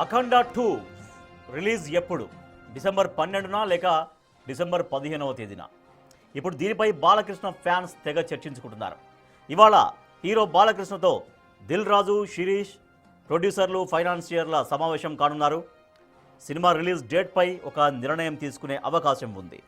అఖండ 2 release ఎప్పుడు? December 12న లేక December 15వ తేదీన? ఇప్పుడు దీనిపై బాలకృష్ణ ఫ్యాన్స్ తెగ చర్చించుకుంటున్నారు. ఇవాళ హీరో బాలకృష్ణతో దిల్ రాజు, శిరీష్, ప్రొడ్యూసర్లు, ఫైనాన్షియర్ల సమావేశం కానున్నారు. సినిమా రిలీజ్ డేట్పై ఒక నిర్ణయం తీసుకునే అవకాశం ఉంది.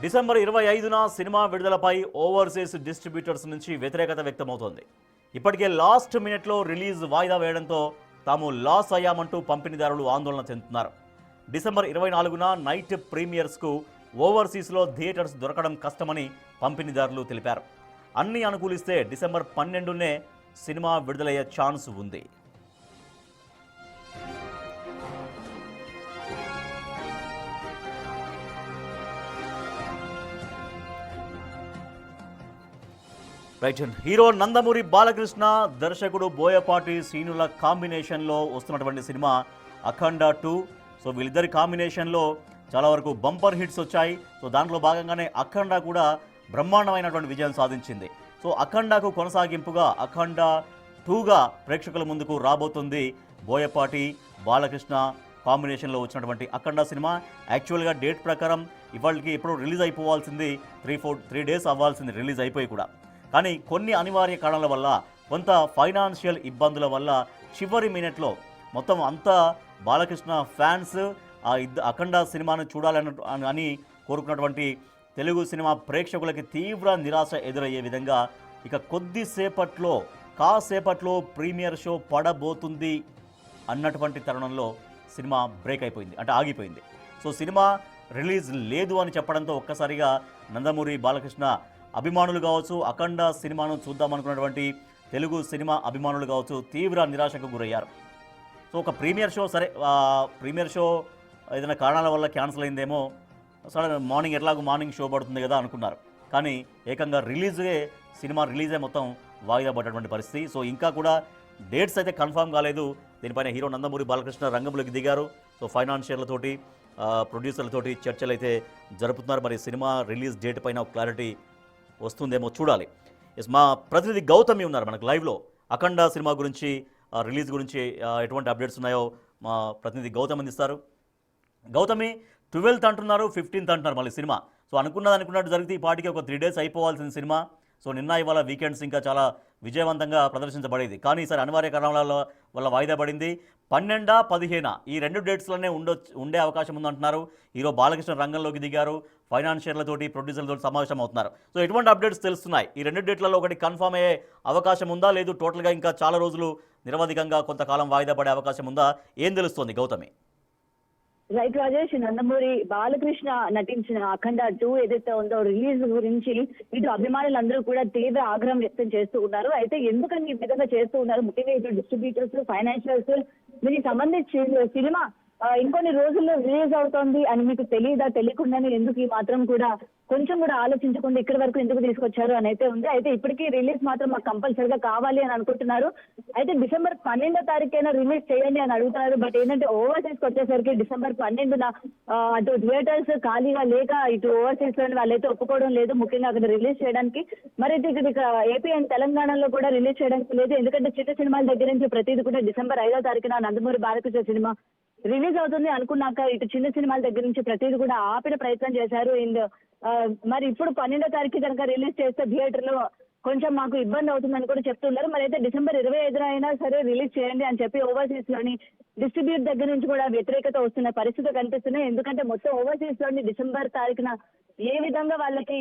డిసెంబర్ 25న సినిమా విడుదలపై ఓవర్సీస్ డిస్ట్రిబ్యూటర్స్ నుంచి వ్యతిరేకత వ్యక్తమవుతోంది. ఇప్పటికే లాస్ట్ మినిట్లో రిలీజ్ వాయిదా వేయడంతో తాము లాస్ అయ్యామంటూ పంపిణీదారులు ఆందోళన చెందుతున్నారు. డిసెంబర్ 24న నైట్ ప్రీమియర్స్కు ఓవర్సీస్లో థియేటర్స్ దొరకడం కష్టమని పంపిణీదారులు తెలిపారు. అన్నీ అనుకూలిస్తే డిసెంబర్ 12నే సినిమా విడుదలయ్యే ఛాన్స్ ఉంది. రైట్. హీరో నందమూరి బాలకృష్ణ, దర్శకుడు బోయపాటి శ్రీనుల కాంబినేషన్లో వస్తున్నటువంటి సినిమా అఖండ 2. సో వీళ్ళిద్దరి కాంబినేషన్లో చాలా వరకు బంపర్ హిట్స్ వచ్చాయి. సో దాంట్లో భాగంగానే అఖండ కూడా బ్రహ్మాండమైనటువంటి విజయం సాధించింది. సో అఖండకు కొనసాగింపుగా అఖండ 2గా ప్రేక్షకుల ముందుకు రాబోతుంది. బోయపాటి, బాలకృష్ణ కాంబినేషన్లో వచ్చినటువంటి అఖండ సినిమా యాక్చువల్గా డేట్ ప్రకారం ఇవాళకి ఎప్పుడో రిలీజ్ అయిపోవాల్సింది, 3 డేస్ అవ్వాల్సింది రిలీజ్ అయిపోయి కూడా. కానీ కొన్ని అనివార్య కారణాల వల్ల, కొంత ఫైనాన్షియల్ ఇబ్బందుల వల్ల చివరి మినిట్లో మొత్తం అంతా బాలకృష్ణ ఫ్యాన్స్ అఖండ సినిమాను చూడాలని కోరుకున్నటువంటి తెలుగు సినిమా ప్రేక్షకులకి తీవ్ర నిరాశ ఎదురయ్యే విధంగా ఇక కాసేపట్లో ప్రీమియర్ షో పడబోతుంది అన్నటువంటి తరుణంలో సినిమా బ్రేక్ అయిపోయింది, అంటే ఆగిపోయింది. సో సినిమా రిలీజ్ లేదు అని చెప్పడంతో ఒక్కసారిగా నందమూరి బాలకృష్ణ అభిమానులు కావచ్చు, అఖండ సినిమాను చూద్దామనుకున్నటువంటి తెలుగు సినిమా అభిమానులు కావచ్చు, తీవ్ర నిరాశకు గురయ్యారు. సో ఒక ప్రీమియర్ షో, సరే ప్రీమియర్ షో ఏదైనా కారణాల వల్ల క్యాన్సిల్ అయిందేమో, సడన్ మార్నింగ్ షో పడుతుంది కదా అనుకున్నారు. కానీ ఏకంగా సినిమా రిలీజే మొత్తం వాయిదా పడ్డటువంటి పరిస్థితి. సో ఇంకా కూడా డేట్స్ అయితే కన్ఫర్మ్ కాలేదు. దీనిపైన హీరో నందమూరి బాలకృష్ణ రంగంలోకి దిగారు. సో ఫైనాన్షియర్లతోటి, ప్రొడ్యూసర్లతోటి చర్చలు అయితే జరుపుతున్నారు. మరి సినిమా రిలీజ్ డేట్ పైన ఒక క్లారిటీ వస్తుందేమో చూడాలి. మా ప్రతినిధి గౌతమి ఉన్నారు మనకు లైవ్లో. అఖండ సినిమా గురించి, రిలీజ్ గురించి ఎటువంటి అప్డేట్స్ ఉన్నాయో మా ప్రతినిధి గౌతమి అందిస్తారు. గౌతమి, 12th అంటున్నారు, 15th అంటున్నారు మళ్ళీ సినిమా. సో అనుకున్నట్టు జరిగితే ఈ పాటికి ఒక 3 డేస్ అయిపోవాల్సిన సినిమా. సో నిన్న ఇవాళ వీకెండ్స్ ఇంకా చాలా విజయవంతంగా ప్రదర్శించబడేది. కానీ ఈసారి అనివార్య కారణాల వల్ల వాయిదా పడింది. 12, 15 ఈ 2 డేట్స్లోనే ఉండే అవకాశం ఉందంటున్నారు. హీరో బాలకృష్ణ రంగంలోకి దిగారు. ఫైనాన్షియర్లతోటి, ప్రొడ్యూసర్లతోటి సమావేశం అవుతున్నారు. సో ఎటువంటి అప్డేట్స్ తెలుస్తున్నాయి? ఈ 2 డేట్లలో ఒకటి కన్ఫర్మ్ అయ్యే అవకాశం ఉందా, లేదు టోటల్గా ఇంకా చాలా రోజులు నిరవధికంగా కొంతకాలం వాయిదా పడే అవకాశం ఉందా? ఏం తెలుస్తోంది గౌతమి? రైట్ రాజేష్, నందమూరి బాలకృష్ణ నటించిన అఖండ 2 ఏదైతే ఉందో రిలీజ్ గురించి ఇటు అభిమానులందరూ కూడా తీవ్ర ఆగ్రహం వ్యక్తం చేస్తూ ఉన్నారు. అయితే ఎందుకని ఈ విధంగా చేస్తూ ఉన్నారు? ముఖ్యంగా ఇటు డిస్ట్రిబ్యూటర్స్, ఫైనాన్షియల్స్ దీనికి సంబంధించి సినిమా ఇంకొన్ని రోజుల్లో రిలీజ్ అవుతోంది అని మీకు తెలియకుండానే ఎందుకు ఈ మాత్రం కూడా కొంచెం కూడా ఆలోచించకుండా ఇక్కడి వరకు ఎందుకు తీసుకొచ్చారు అని అయితే ఉంది. అయితే ఇప్పటికీ రిలీజ్ మాత్రం మాకు కంపల్సరీగా కావాలి అని అనుకుంటున్నారు. అయితే డిసెంబర్ 12వ తారీఖైనా రిలీజ్ చేయండి అని అడుగుతున్నారు. బట్ ఏంటంటే ఓవర్సీస్ వచ్చేసరికి డిసెంబర్ 12న అటు థియేటర్స్ ఖాళీగా లేక ఇటు ఓవర్సీస్ లోని వాళ్ళైతే ఒప్పుకోవడం లేదు, ముఖ్యంగా అక్కడ రిలీజ్ చేయడానికి. మరి ఇక్కడ ఏపీ అండ్ తెలంగాణలో కూడా రిలీజ్ చేయడానికి లేదు. ఎందుకంటే చిన్న సినిమాల దగ్గర నుంచి ప్రతిదీ కూడా డిసెంబర్ 5వ తారీఖున నందమూరి బాలకృష్ణ సినిమా రిలీజ్ అవుతుంది అనుకున్నాక ఇటు చిన్న సినిమాల దగ్గర నుంచి ప్రతిదీ కూడా ఆపిన ప్రయత్నం చేశారు. అండ్ మరి ఇప్పుడు 12వ తారీఖు కనుక రిలీజ్ చేస్తే థియేటర్లో కొంచెం మాకు ఇబ్బంది అవుతుందని కూడా చెప్తున్నారు. మరి అయితే డిసెంబర్ 25న అయినా సరే రిలీజ్ చేయండి అని చెప్పి ఓవర్సీస్ లోని డిస్ట్రిబ్యూట్ దగ్గర నుంచి కూడా వ్యతిరేకత వస్తున్న పరిస్థితి కనిపిస్తున్నాయి. ఎందుకంటే మొత్తం ఓవర్సీస్ లోని డిసెంబర్ తారీఖున ఏ విధంగా వాళ్ళకి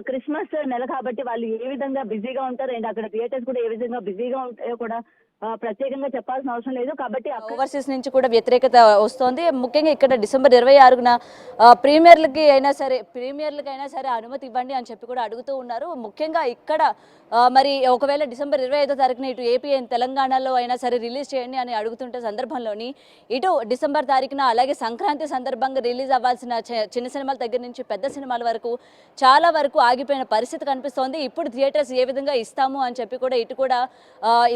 క్రిస్మస్ నెల కాబట్టి వాళ్ళు ఏ విధంగా బిజీగా ఉంటారు, అండ్ అక్కడ థియేటర్స్ కూడా ఏ విధంగా బిజీగా ఉంటాయో కూడా ప్రత్యేకంగా చెప్పాల్సిన అవసరం లేదు. కాబట్టి ఓవర్సీస్ నుంచి కూడా వ్యతిరేకత వస్తోంది. ముఖ్యంగా ఇక్కడ డిసెంబర్ 26న ప్రీమియర్లకి అయినా సరే అనుమతి ఇవ్వండి అని చెప్పి కూడా అడుగుతూ ఉన్నారు. ముఖ్యంగా ఇక్కడ మరి ఒకవేళ డిసెంబర్ 25వ తారీఖున ఇటు ఏపీ అండ్ తెలంగాణలో అయినా సరే రిలీజ్ చేయండి అని అడుగుతుంటే సందర్భంలోని ఇటు డిసెంబర్ తారీఖున అలాగే సంక్రాంతి సందర్భంగా రిలీజ్ అవ్వాల్సిన చిన్న సినిమాల దగ్గర నుంచి పెద్ద సినిమాల వరకు చాలా వరకు వరకు ఆగిపోయిన పరిస్థితి కనిపిస్తోంది. ఇప్పుడు థియేటర్స్ ఏ విధంగా ఇస్తాము అని చెప్పి కూడా ఇటు కూడా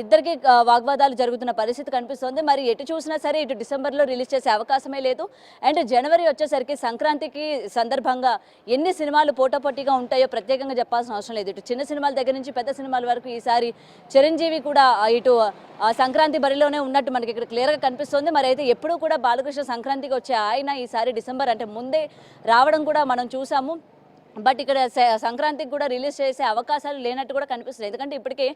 ఇద్దరికి వాగ్వాదాలు జరుగుతున్న పరిస్థితి కనిపిస్తోంది. మరి ఎటు చూసినా సరే ఇటు డిసెంబర్లో రిలీజ్ చేసే అవకాశమే లేదు. అండ్ జనవరి వచ్చేసరికి సంక్రాంతికి సందర్భంగా ఎన్ని సినిమాలు పోటాపోటీగా ఉంటాయో ప్రత్యేకంగా చెప్పాల్సిన అవసరం లేదు. ఇటు చిన్న సినిమాల దగ్గర నుంచి పెద్ద సినిమాల వరకు ఈసారి చిరంజీవి కూడా ఇటు సంక్రాంతి బరిలోనే ఉన్నట్టు మనకి ఇక్కడ క్లియర్గా కనిపిస్తుంది. మరి అయితే ఎప్పుడూ కూడా బాలకృష్ణ సంక్రాంతికి వచ్చే ఆయన ఈసారి డిసెంబర్ అంటే ముందే రావడం కూడా మనం చూసాము. బట్ ఇక్కడ సంక్రాంతికి కూడా రిలీజ్ చేసే అవకాశాలు లేనట్టు కూడా కనిపిస్తుంది. ఎందుకంటే ఇప్పటికే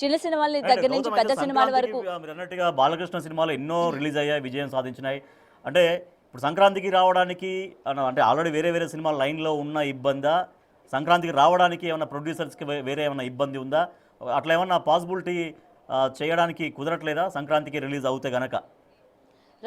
చిన్న సినిమాల దగ్గర నుంచి పెద్ద సినిమాల వరకు మీరు అన్నట్టుగా బాలకృష్ణ సినిమాలు ఎన్నో రిలీజ్ అయ్యాయి, విజయం సాధించినాయి. అంటే ఇప్పుడు సంక్రాంతికి రావడానికి అంటే ఆల్రెడీ వేరే వేరే సినిమాలు లైన్లో ఉన్న ఇబ్బందా, సంక్రాంతికి రావడానికి ఏమైనా ప్రొడ్యూసర్స్కి వేరే ఏమైనా ఇబ్బంది ఉందా, అట్లా ఏమన్నా పాసిబిలిటీ చేయడానికి కుదరట్లేదా సంక్రాంతికి రిలీజ్ అవుతే గనక?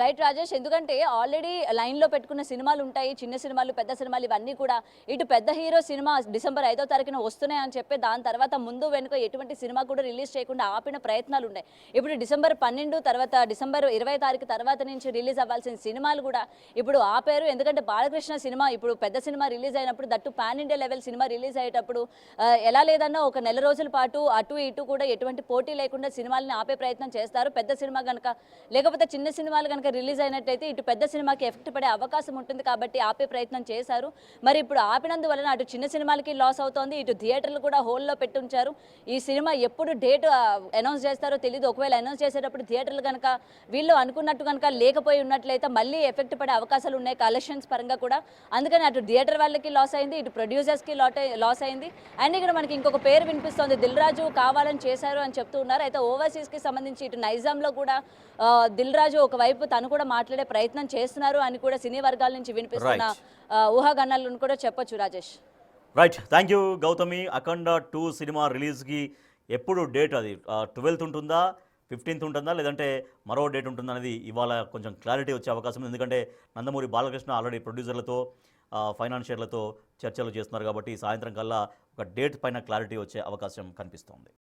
రైట్ రాజేష్, ఎందుకంటే ఆల్రెడీ లైన్లో పెట్టుకున్న సినిమాలు ఉంటాయి, చిన్న సినిమాలు పెద్ద సినిమాలు ఇవన్నీ కూడా. ఇటు పెద్ద హీరో సినిమా డిసెంబర్ 5వ తారీఖున వస్తున్నాయని చెప్పి దాని తర్వాత ముందు వెనుక ఎటువంటి సినిమా కూడా రిలీజ్ చేయకుండా ఆపిన ప్రయత్నాలు ఉన్నాయి. ఇప్పుడు డిసెంబర్ 12 తర్వాత డిసెంబర్ 20వ తారీఖు తర్వాత నుంచి రిలీజ్ అవ్వాల్సిన సినిమాలు కూడా ఇప్పుడు ఆపారు. ఎందుకంటే బాలకృష్ణ సినిమా ఇప్పుడు పెద్ద సినిమా రిలీజ్ అయినప్పుడు, that pan India level cinema release అయ్యేటప్పుడు ఎలా లేదన్నా ఒక నెల రోజుల పాటు అటు ఇటు కూడా ఎటువంటి పోటీ లేకుండా సినిమాలని ఆపే ప్రయత్నం చేస్తారు. పెద్ద సినిమా కనుక లేకపోతే చిన్న సినిమాలు కనుక రిలీజ్ అయినట్టయితే ఇటు పెద్ద సినిమాకి ఎఫెక్ట్ పడే అవకాశం ఉంటుంది కాబట్టి ఆపే ప్రయత్నం చేశారు. మరి ఇప్పుడు ఆపినందువలన అటు చిన్న సినిమాలకి లాస్ అవుతోంది, ఇటు థియేటర్లు కూడా హోల్లో పెట్టుంచారు. ఈ సినిమా ఎప్పుడు డేట్ అనౌన్స్ చేస్తారో తెలియదు. ఒకవేళ అనౌన్స్ చేసేటప్పుడు థియేటర్లు కనుక వీళ్ళు అనుకున్నట్టు కనుక లేకపోయి ఉన్నట్లయితే మళ్ళీ ఎఫెక్ట్ పడే అవకాశాలు ఉన్నాయి కలెక్షన్స్ పరంగా కూడా. అందుకని అటు థియేటర్ వాళ్ళకి లాస్ అయింది, ఇటు ప్రొడ్యూసర్స్కి లాస్ అయింది. అండ్ ఇక్కడ మనకి ఇంకొక పేరు వినిపిస్తోంది, దిల్ రాజు కావాలని చేశారు అని చెప్తూ ఉన్నారు. అయితే ఓవర్సీస్కి సంబంధించి ఇటు నైజాంలో కూడా దిల్ రాజు ఒకవైపు తను కూడా మాట్లాడే ప్రయత్నం చేస్తున్నారు అని కూడా సినీ వర్గాల నుంచి వినిపిస్తున్న ఊహాగానాలను కూడా చెప్పొచ్చు Rajesh. Right, thank you Gautami. Akhanda 2 cinema రిలీజ్కి ఎప్పుడు డేట్, అది 12th ఉంటుందా, 15th ఉంటుందా, లేదంటే మరో డేట్ ఉంటుందా అనేది ఇవాళ కొంచెం క్లారిటీ వచ్చే అవకాశం ఉంది. ఎందుకంటే నందమూరి బాలకృష్ణ ఆల్రెడీ ప్రొడ్యూసర్లతో ఫైనాన్షియర్లతో చర్చలు చేస్తున్నారు కాబట్టి సాయంత్రం కల్లా ఒక డేట్ పైన క్లారిటీ వచ్చే అవకాశం కనిపిస్తోంది.